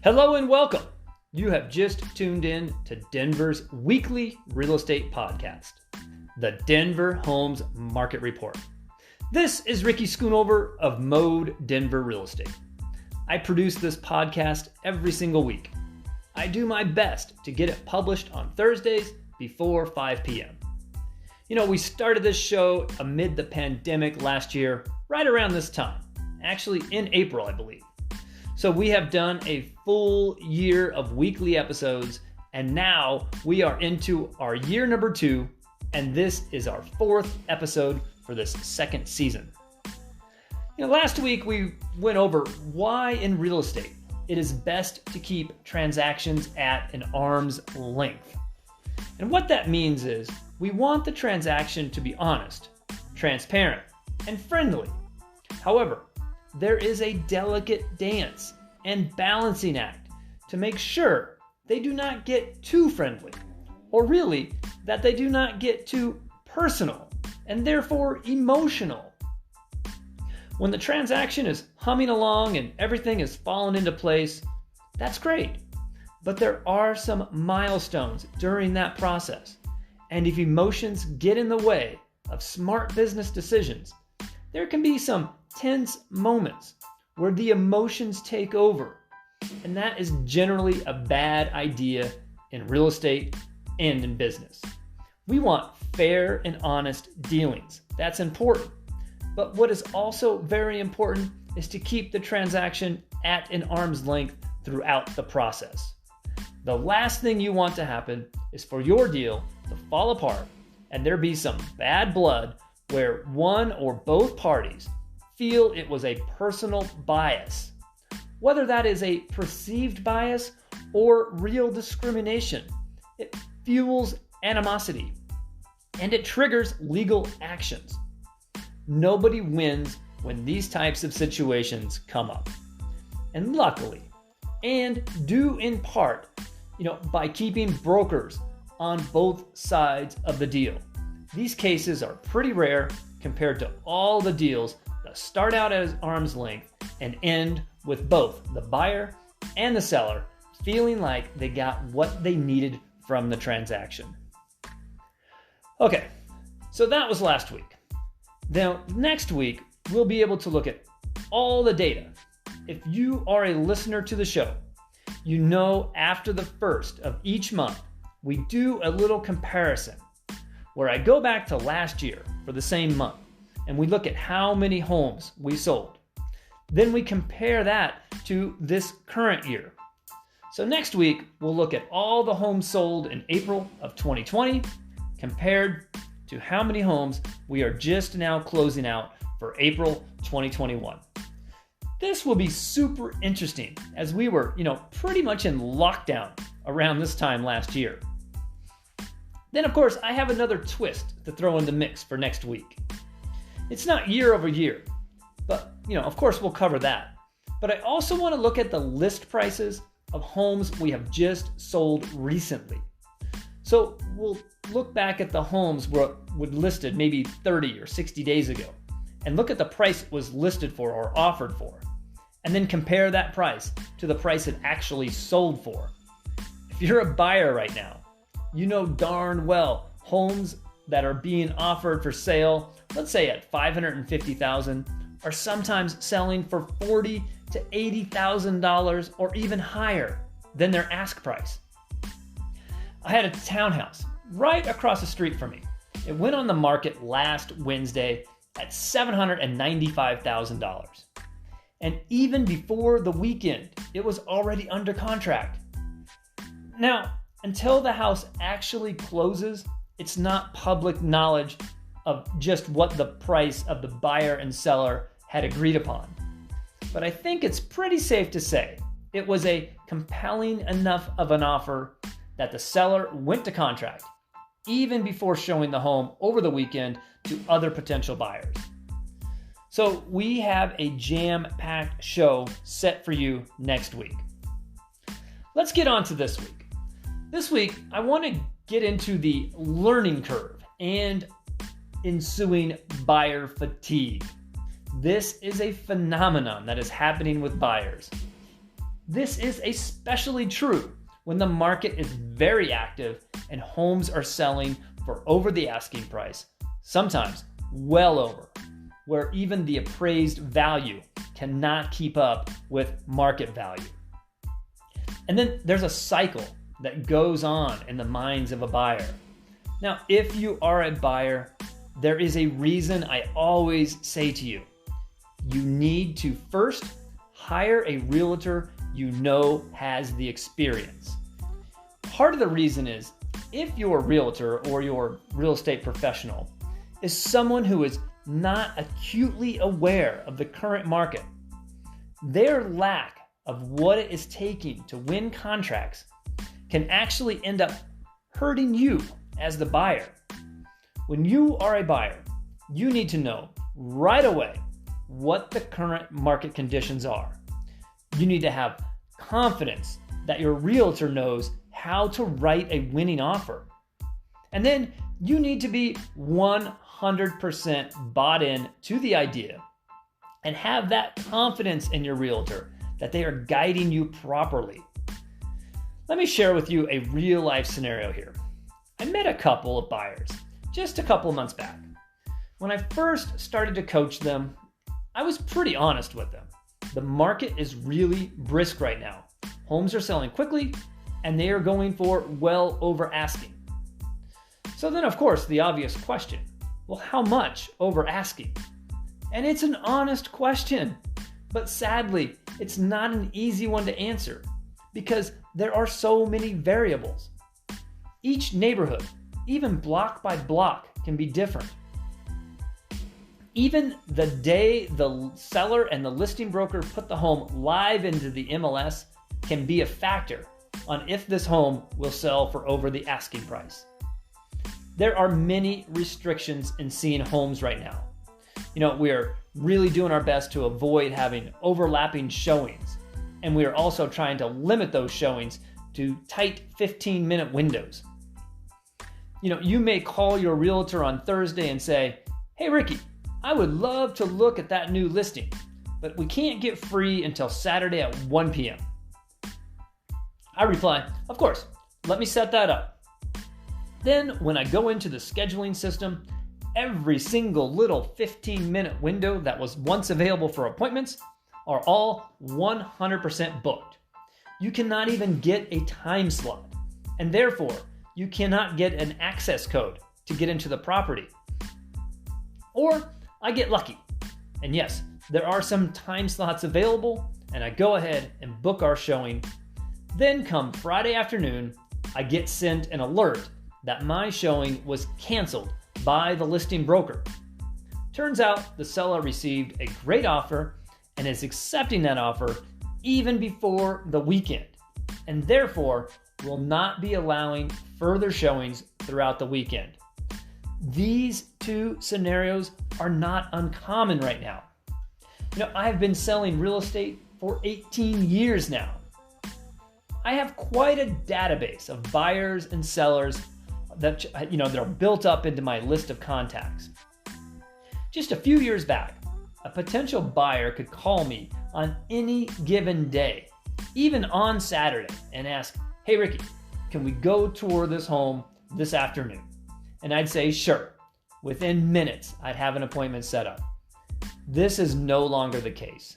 Hello and welcome. You have just tuned in to Denver's weekly real estate podcast, the Denver Homes Market Report. This is Ricky Schoonover of Mode Denver Real Estate. I produce this podcast every single week. I do my best to get it published on Thursdays before 5 p.m. You know, we started this show amid the pandemic last year, right around this time, actually in April, I believe. So we have done a full year of weekly episodes, and now we are into our year number 2, and this is our 4th episode for this second season. You know, last week we went over why in real estate it is best to keep transactions at an arm's length. And what that means is we want the transaction to be honest, transparent, and friendly. However, there is a delicate dance and balancing act to make sure they do not get too friendly, or really that they do not get too personal and therefore emotional. When the transaction is humming along and everything is falling into place, that's great. But there are some milestones during that process. And if emotions get in the way of smart business decisions, there can be some tense moments where the emotions take over. And that is generally a bad idea in real estate and in business. We want fair and honest dealings. That's important. But what is also very important is to keep the transaction at an arm's length throughout the process. The last thing you want to happen is for your deal to fall apart and there be some bad blood where one or both parties feel it was a personal bias. Whether that is a perceived bias or real discrimination, it fuels animosity and it triggers legal actions. Nobody wins when these types of situations come up. And luckily, and due in part, by keeping brokers on both sides of the deal. These cases are pretty rare compared to all the deals that start out as arm's length and end with both the buyer and the seller feeling like they got what they needed from the transaction. Okay, so that was last week. Now, next week, we'll be able to look at all the data. If you are a listener to the show, you know after the first of each month, we do a little comparison where I go back to last year for the same month and we look at how many homes we sold. Then we compare that to this current year. So next week, we'll look at all the homes sold in April of 2020 compared to how many homes we are just now closing out for April 2021. This will be super interesting as we were, pretty much in lockdown around this time last year. Then, of course, I have another twist to throw in the mix for next week. It's not year over year, but, of course, we'll cover that. But I also want to look at the list prices of homes we have just sold recently. So we'll look back at the homes were listed maybe 30 or 60 days ago and look at the price it was listed for or offered for, and then compare that price to the price it actually sold for. If you're a buyer right now, you know darn well homes that are being offered for sale, let's say at $550,000, are sometimes selling for $40,000 to $80,000 or even higher than their ask price. I had a townhouse right across the street from me. It went on the market last Wednesday at $795,000. And even before the weekend, it was already under contract. Now, until the house actually closes, it's not public knowledge of just what the price of the buyer and seller had agreed upon. But I think it's pretty safe to say it was a compelling enough of an offer that the seller went to contract, even before showing the home over the weekend to other potential buyers. So we have a jam-packed show set for you next week. Let's get on to this week. This week, I want to get into the learning curve and ensuing buyer fatigue. This is a phenomenon that is happening with buyers. This is especially true when the market is very active and homes are selling for over the asking price, sometimes well over, where even the appraised value cannot keep up with market value. And then there's a cycle that goes on in the minds of a buyer. Now, if you are a buyer, there is a reason I always say to you, you need to first hire a realtor you know has the experience. Part of the reason is if your realtor or your real estate professional is someone who is not acutely aware of the current market, their lack of what it is taking to win contracts can actually end up hurting you as the buyer. When you are a buyer, you need to know right away what the current market conditions are. You need to have confidence that your realtor knows how to write a winning offer. And then you need to be 100% bought in to the idea and have that confidence in your realtor that they are guiding you properly. Let me share with you a real life scenario here. I met a couple of buyers just a couple of months back. When I first started to coach them, I was pretty honest with them. The market is really brisk right now. Homes are selling quickly and they are going for well over asking. So then, of course, the obvious question, well, how much over asking? And it's an honest question, but sadly, it's not an easy one to answer because there are so many variables. Each neighborhood, even block by block, can be different. Even the day the seller and the listing broker put the home live into the MLS can be a factor on if this home will sell for over the asking price. There are many restrictions in seeing homes right now. We are really doing our best to avoid having overlapping showings, and we are also trying to limit those showings to tight 15-minute windows. You may call your realtor on Thursday and say, "Hey, Ricky, I would love to look at that new listing, but we can't get free until Saturday at 1 p.m. I reply, "Of course, let me set that up." Then when I go into the scheduling system, every single little 15-minute window that was once available for appointments are all 100% booked. You cannot even get a time slot, and therefore you cannot get an access code to get into the property. Or I get lucky, and yes, there are some time slots available, and I go ahead and book our showing. Then come Friday afternoon, I get sent an alert that my showing was canceled by the listing broker. Turns out the seller received a great offer and is accepting that offer even before the weekend, and therefore will not be allowing further showings throughout the weekend. These two scenarios are not uncommon right now. I've been selling real estate for 18 years now. I have quite a database of buyers and sellers that are built up into my list of contacts. Just a few years back, a potential buyer could call me on any given day, even on Saturday, and ask, "Hey, Ricky, can we go tour this home this afternoon?" And I'd say, "Sure." Within minutes, I'd have an appointment set up. This is no longer the case.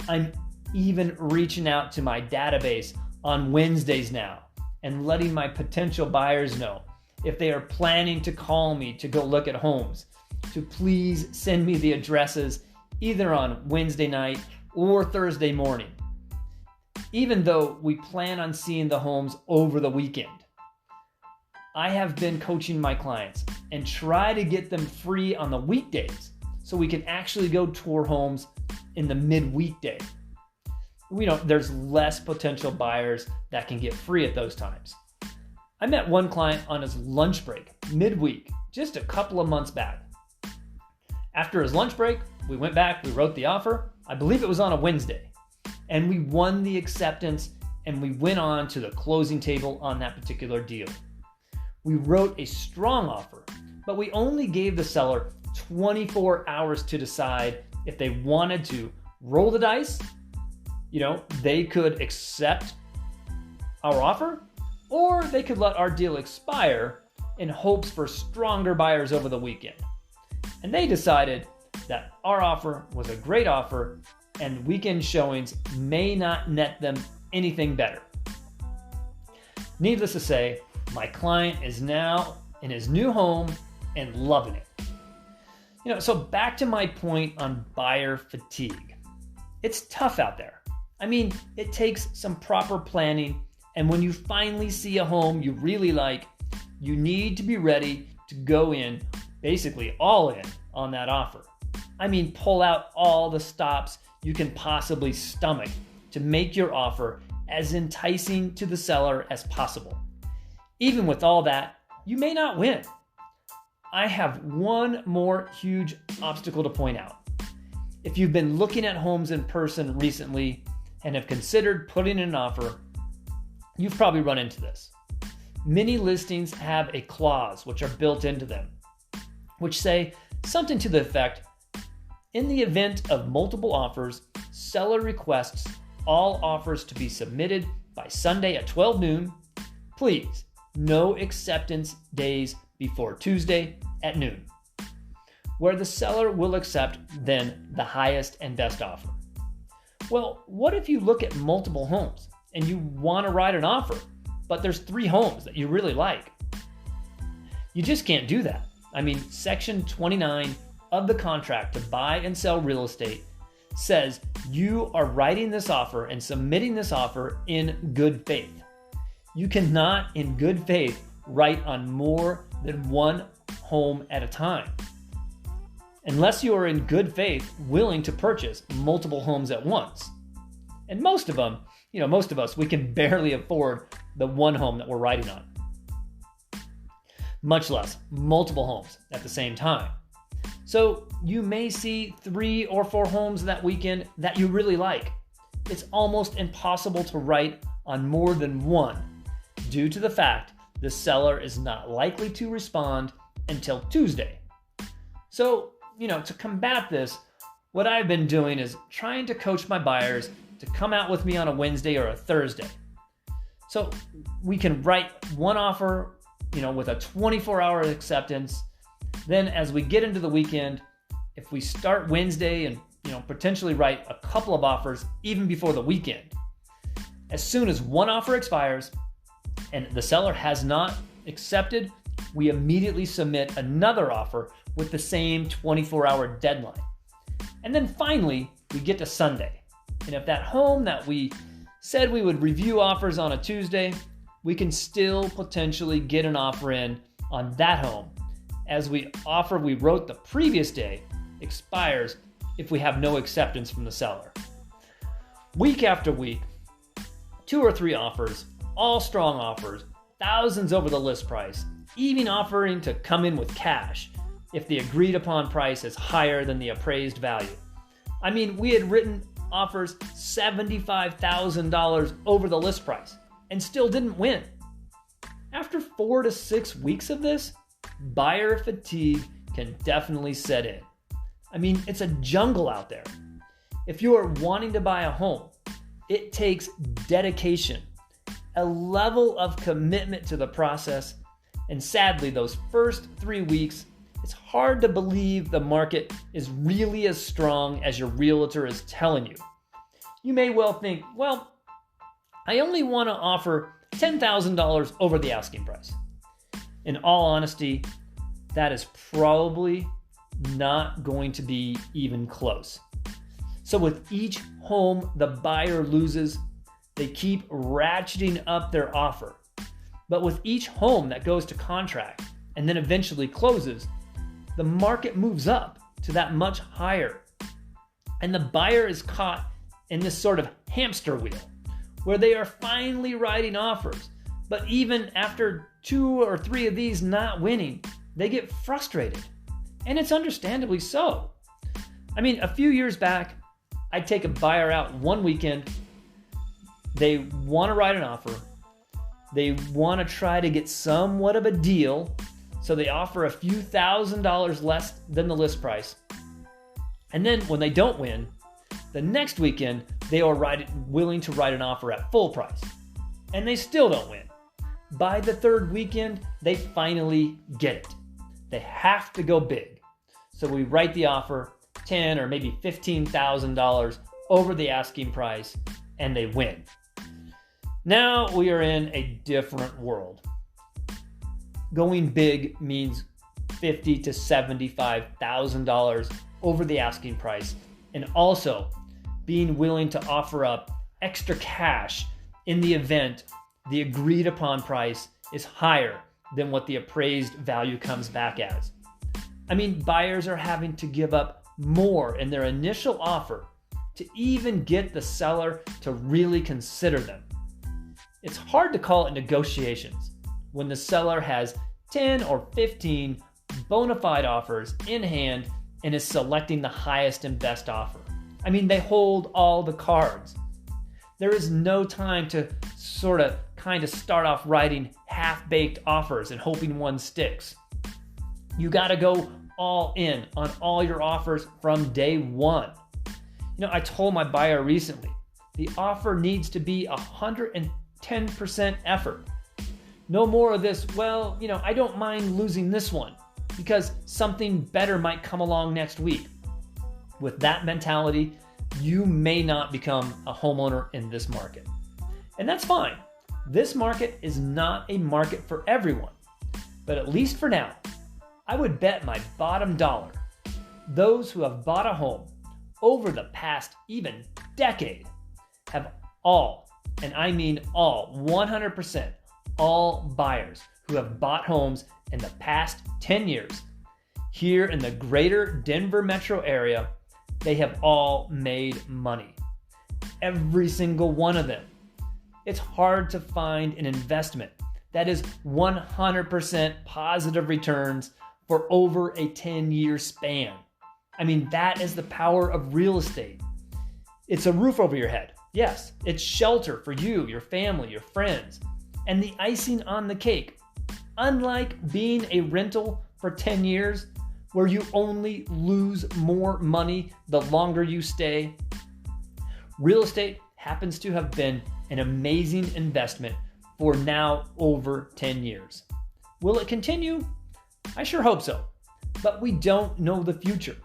I'm even reaching out to my database on Wednesdays now and letting my potential buyers know if they are planning to call me to go look at homes, to please send me the addresses either on Wednesday night or Thursday morning, even though we plan on seeing the homes over the weekend. I have been coaching my clients and try to get them free on the weekdays so we can actually go tour homes in the midweekday. There's less potential buyers that can get free at those times. I met one client on his lunch break midweek just a couple of months back. After his lunch break, we went back, we wrote the offer. I believe it was on a Wednesday. And we won the acceptance and we went on to the closing table on that particular deal. We wrote a strong offer, but we only gave the seller 24 hours to decide if they wanted to roll the dice They could accept our offer, or they could let our deal expire in hopes for stronger buyers over the weekend. And they decided that our offer was a great offer and weekend showings may not net them anything better. Needless to say, my client is now in his new home and loving it. So back to my point on buyer fatigue. It's tough out there. It takes some proper planning, and when you finally see a home you really like, you need to be ready to go in, basically all in on that offer. Pull out all the stops you can possibly stomach to make your offer as enticing to the seller as possible. Even with all that, you may not win. I have one more huge obstacle to point out. If you've been looking at homes in person recently and have considered putting in an offer, you've probably run into this. Many listings have a clause which are built into them, which say something to the effect, in the event of multiple offers, seller requests all offers to be submitted by Sunday at 12 noon. Please, no acceptance days before Tuesday at noon, where the seller will accept then the highest and best offer. Well, what if you look at multiple homes and you want to write an offer, but there's 3 homes that you really like? You just can't do that. Section 29 of the contract to buy and sell real estate says you are writing this offer and submitting this offer in good faith. You cannot, in good faith, write on more than one home at a time, unless you are in good faith willing to purchase multiple homes at once. And most of us, we can barely afford the one home that we're writing on, much less multiple homes at the same time. So you may see 3 or 4 homes that weekend that you really like. It's almost impossible to write on more than one due to the fact the seller is not likely to respond until Tuesday. So, to combat this, what I've been doing is trying to coach my buyers to come out with me on a Wednesday or a Thursday. So we can write one offer, with a 24-hour acceptance. Then as we get into the weekend, if we start Wednesday and, potentially write a couple of offers even before the weekend, as soon as one offer expires and the seller has not accepted, we immediately submit another offer with the same 24-hour deadline. And then finally, we get to Sunday. And if that home that we said we would review offers on a Tuesday, we can still potentially get an offer in on that home, as offer we wrote the previous day expires if we have no acceptance from the seller. Week after week, 2 or 3 offers, all strong offers, thousands over the list price, even offering to come in with cash if the agreed upon price is higher than the appraised value. We had written offers $75,000 over the list price and still didn't win. After 4 to 6 weeks of this, buyer fatigue can definitely set in. It's a jungle out there. If you are wanting to buy a home, it takes dedication, a level of commitment to the process, and sadly, those first 3 weeks, it's hard to believe the market is really as strong as your realtor is telling you. You may well think, well, I only want to offer $10,000 over the asking price. In all honesty, that is probably not going to be even close. So with each home the buyer loses, they keep ratcheting up their offer. But with each home that goes to contract and then eventually closes, the market moves up to that much higher. And the buyer is caught in this sort of hamster wheel where they are finally writing offers. But even after 2 or 3 of these not winning, they get frustrated. And it's understandably so. A few years back, I'd take a buyer out one weekend. They want to write an offer. They want to try to get somewhat of a deal. So they offer a few $1,000s less than the list price. And then when they don't win, the next weekend, they are willing to write an offer at full price, and they still don't win. By the third weekend, they finally get it. They have to go big. So we write the offer $10,000 or maybe $15,000 over the asking price, and they win. Now we are in a different world. Going big means $50,000 to $75,000 over the asking price, and also being willing to offer up extra cash in the event the agreed upon price is higher than what the appraised value comes back as. I mean, buyers are having to give up more in their initial offer to even get the seller to really consider them. It's hard to call it negotiations when the seller has 10 or 15 bona fide offers in hand and is selecting the highest and best offer. I mean, they hold all the cards. There is no time to kind of start off writing half-baked offers and hoping one sticks. You got to go all in on all your offers from day one. I told my buyer recently, the offer needs to be 110% effort. No more of this, I don't mind losing this one because something better might come along next week. With that mentality, you may not become a homeowner in this market. And that's fine. This market is not a market for everyone. But at least for now, I would bet my bottom dollar those who have bought a home over the past even decade have all, and I mean all, 100%, all buyers who have bought homes in the past 10 years here in the greater Denver metro area, they have all made money. Every single one of them. It's hard to find an investment that is 100% positive returns for over a 10-year span. I mean, that is the power of real estate. It's a roof over your head. Yes, it's shelter for you, your family, your friends. And the icing on the cake, unlike being a rental for 10 years, where you only lose more money the longer you stay, real estate happens to have been an amazing investment for now over 10 years. Will it continue? I sure hope so. But we don't know the future.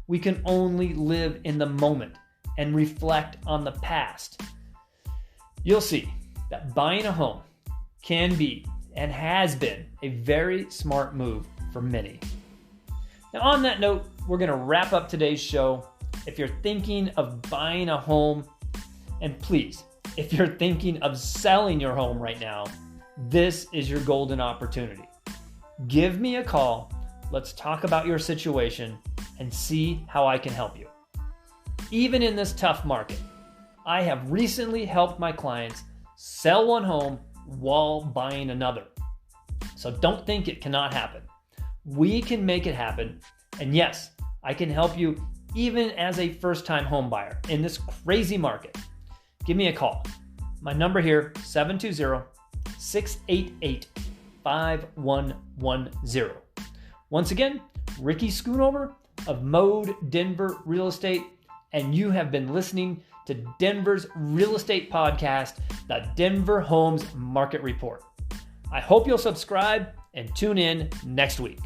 We can only live in the moment and reflect on the past. You'll see that buying a home can be and has been a very smart move for many. Now, on that note, we're going to wrap up today's show. If you're thinking of buying a home, and please, if you're thinking of selling your home right now, this is your golden opportunity. Give me a call. Let's talk about your situation and see how I can help you. Even in this tough market, I have recently helped my clients sell one home while buying another. So don't think it cannot happen. We can make it happen. And yes, I can help you even as a first-time home buyer in this crazy market. Give me a call. My number here, 720-688-5110. Once again, Ricky Schoonover of Mode Denver Real Estate, and you have been listening to Denver's real estate podcast, the Denver Homes Market Report. I hope you'll subscribe and tune in next week.